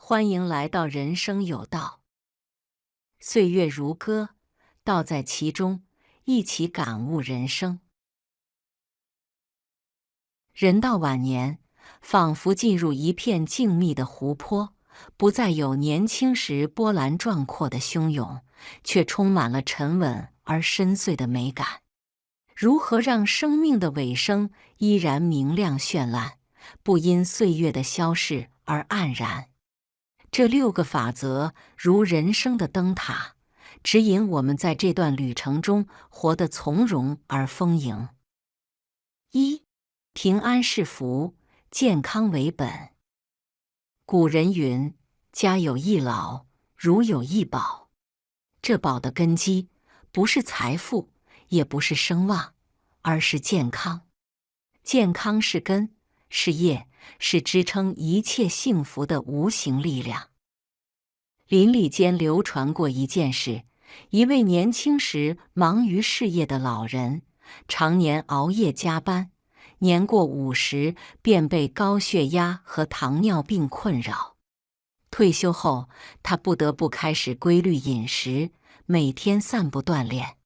欢迎来到人生有道，岁月如歌，道在其中，一起感悟人生。人到晚年，仿佛进入一片静谧的湖泊，不再有年轻时波澜壮阔的汹涌，却充满了沉稳而深邃的美感。如何让生命的尾声依然明亮绚烂，不因岁月的消逝而黯然？这6个法则如人生的灯塔，指引我们在这段旅程中活得从容而丰盈。1. 平安是福，健康为本。古人云：家有一老，如有一宝。这宝的根基不是财富，也不是声望，而是健康。健康是根，是叶，是支撑一切幸福的无形力量。邻里间流传过一件事，一位年轻时忙于事业的老人，常年熬夜加班，年过50便被高血压和糖尿病困扰。退休后，他不得不开始规律饮食，每天散步锻炼。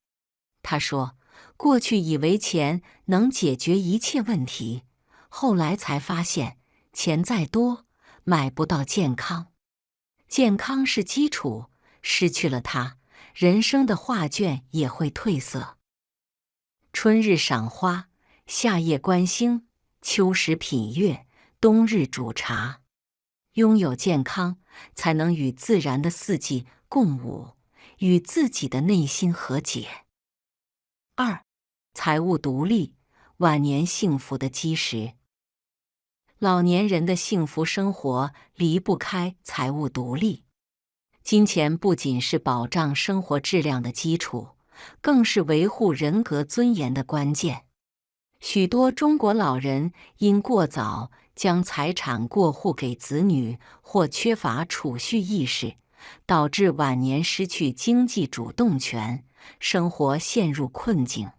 他说，过去以为钱能解决一切问题，后来才发现，钱再多，买不到健康。健康是基础，失去了它，人生的画卷也会褪色。春日赏花，夏夜观星，秋时品月，冬日煮茶。拥有健康，才能与自然的四季共舞，与自己的内心和解。2. 财务独立，晚年幸福的基石。老年人的幸福生活离不开财务独立。金钱不仅是保障生活质量的基础，更是维护人格尊严的关键。许多中国老人因过早将财产过户给子女，或缺乏储蓄意识，导致晚年失去经济主动权，生活陷入困境。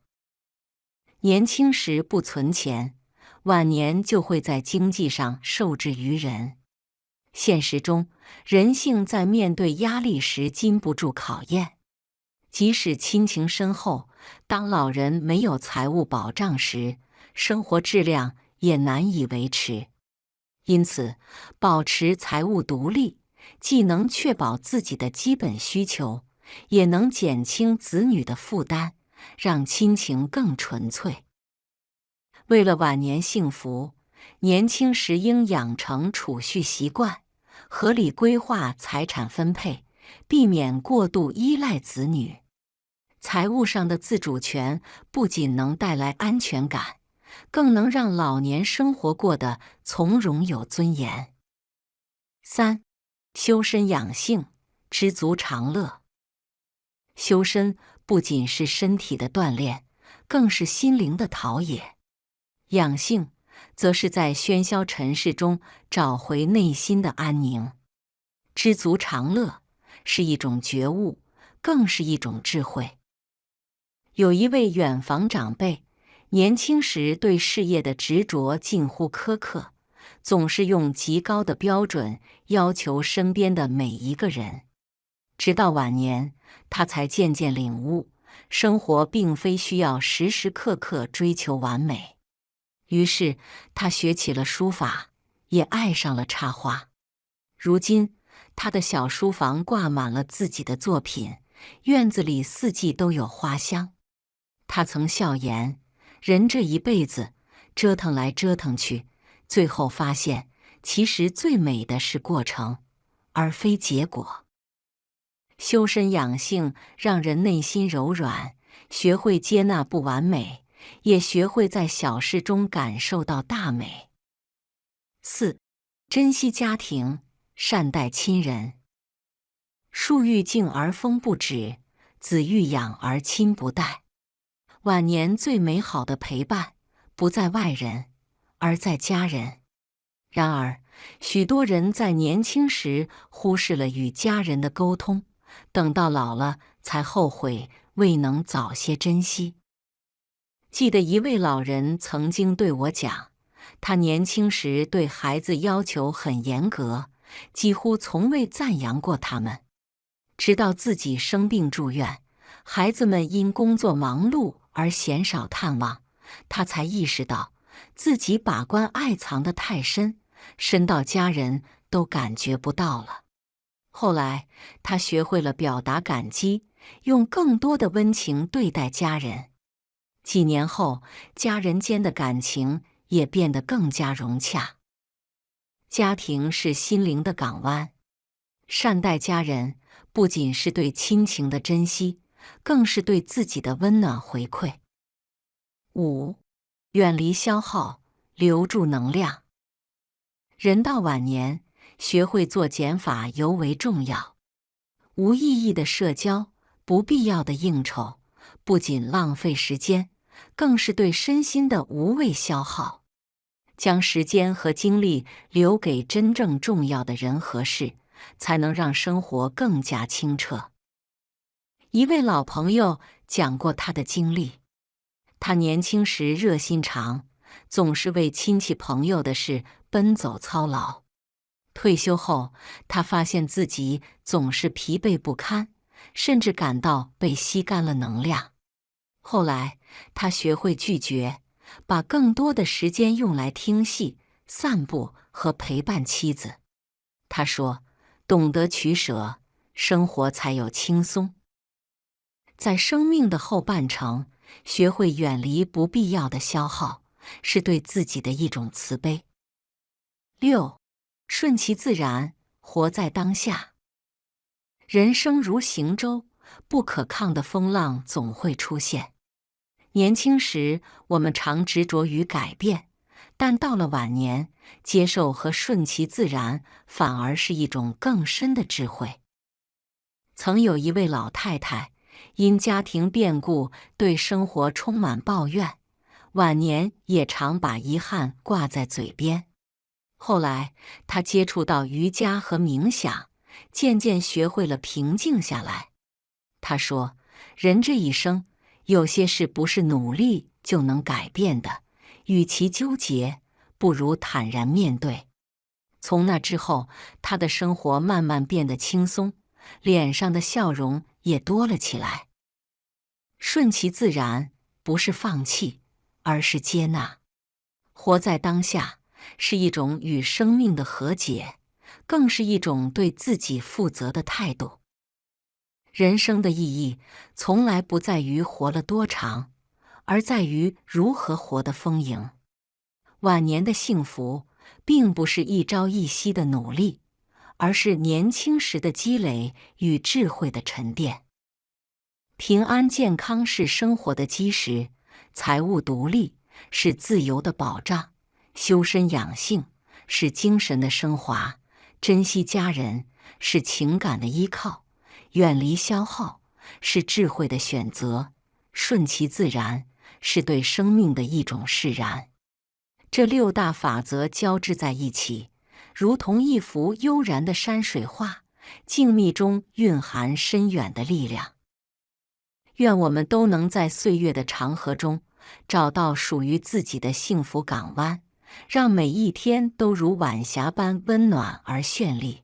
年轻时不存钱，晚年就会在经济上受制于人。现实中，人性在面对压力时经不住考验。即使亲情深厚，当老人没有财务保障时，生活质量也难以维持。因此，保持财务独立，既能确保自己的基本需求，也能减轻子女的负担，让亲情更纯粹。为了晚年幸福，年轻时应养成储蓄习惯，合理规划财产分配，避免过度依赖子女。财务上的自主权不仅能带来安全感，更能让老年生活过得从容有尊严。3. 修身养性，知足常乐。修身不仅是身体的锻炼，更是心灵的陶冶。养性则是在喧嚣尘世中找回内心的安宁。知足常乐是一种觉悟，更是一种智慧。有一位远房长辈，年轻时对事业的执着近乎苛刻，总是用极高的标准要求身边的每一个人。直到晚年，他才渐渐领悟，生活并非需要时时刻刻追求完美。于是，他学起了书法，也爱上了插画。如今，他的小书房挂满了自己的作品，院子里四季都有花香。他曾笑言，人这一辈子折腾来折腾去，最后发现，其实最美的是过程，而非结果。修身养性让人内心柔软，学会接纳不完美，也学会在小事中感受到大美。4. 珍惜家庭，善待亲人。树欲静而风不止，子欲养而亲不待。晚年最美好的陪伴，不在外人，而在家人。然而，许多人在年轻时忽视了与家人的沟通，等到老了才后悔未能早些珍惜。记得一位老人曾经对我讲，他年轻时对孩子要求很严格，几乎从未赞扬过他们。直到自己生病住院，孩子们因工作忙碌而鲜少探望，他才意识到自己把关爱藏得太深，深到家人都感觉不到了。后来，他学会了表达感激，用更多的温情对待家人。几年后，家人间的感情也变得更加融洽。家庭是心灵的港湾，善待家人不仅是对亲情的珍惜，更是对自己的温暖回馈。5. 远离消耗，留住能量。人到晚年，学会做减法尤为重要。无意义的社交，不必要的应酬，不仅浪费时间，更是对身心的无谓消耗。将时间和精力留给真正重要的人和事，才能让生活更加清澈。一位老朋友讲过他的经历，他年轻时热心肠，总是为亲戚朋友的事奔走操劳。退休后，他发现自己总是疲惫不堪，甚至感到被吸干了能量。后来，他学会拒绝，把更多的时间用来听戏、散步和陪伴妻子。他说：“懂得取舍，生活才有轻松。”在生命的后半程，学会远离不必要的消耗，是对自己的一种慈悲。6. 顺其自然，活在当下。人生如行舟，不可抗的风浪总会出现。年轻时，我们常执着于改变，但到了晚年，接受和顺其自然，反而是一种更深的智慧。曾有一位老太太，因家庭变故对生活充满抱怨，晚年也常把遗憾挂在嘴边。后来，她接触到瑜伽和冥想，渐渐学会了平静下来。她说：“人这一生，有些事不是努力就能改变的，与其纠结，不如坦然面对。”从那之后，她的生活慢慢变得轻松，脸上的笑容也多了起来。顺其自然，不是放弃，而是接纳。活在当下，是一种与生命的和解，更是一种对自己负责的态度。人生的意义，从来不在于活了多长，而在于如何活得丰盈。晚年的幸福，并不是一朝一夕的努力，而是年轻时的积累与智慧的沉淀。平安健康是生活的基石，财务独立是自由的保障，修身养性是精神的升华，珍惜家人是情感的依靠，远离消耗是智慧的选择，顺其自然是对生命的一种释然。这6大法则交织在一起，如同一幅悠然的山水画，静谧中蕴含深远的力量。愿我们都能在岁月的长河中，找到属于自己的幸福港湾，让每一天都如晚霞般温暖而绚丽。